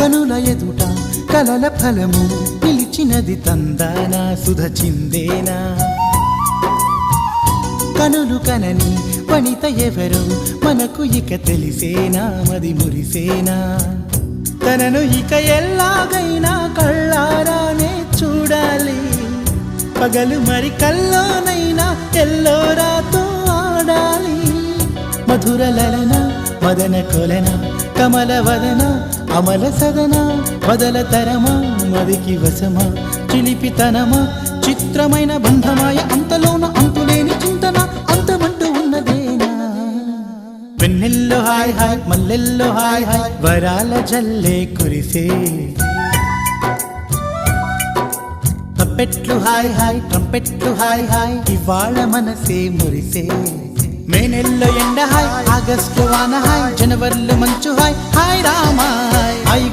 కనుల ఎదుట కలల ఫలము పిలిచినది తందానా సుధ చిందేనా కనులు కనని వనిత ఎవరు మనకు ఇక తెలిసేనా మది మురిసేనా తనను ఇక ఎల్లాగైనా కళ్ళారానే చూడాలి పగలు మరి కల్లోనైనా ఎల్లోరాతో ఆడాలి మధుర లలన మదన కొలన కమల వదన అమల సదన బదల తరమా మదికి వశమా చిలిపితనమా చిత్రమైన బంధమాయ అంతలోన అంతులేని చింతన అంతమంటూ ఉన్నదేనా వెన్నెల్లో హాయ్ హాయ్ మల్లెల్లో హాయ్ హాయ్ వరాల జల్లే కురిసే తప్పెట్లు హాయ్ హాయ్ ట్రంపెట్లు హాయ్ హాయ్ ఇవాళ మనసే మురిసే మే నెలలో ఎండ హాయ్ ఆగస్టు వాన హాయ్ జనవరిలో మంచు హాయ్ హాయ్ రామా హాయ్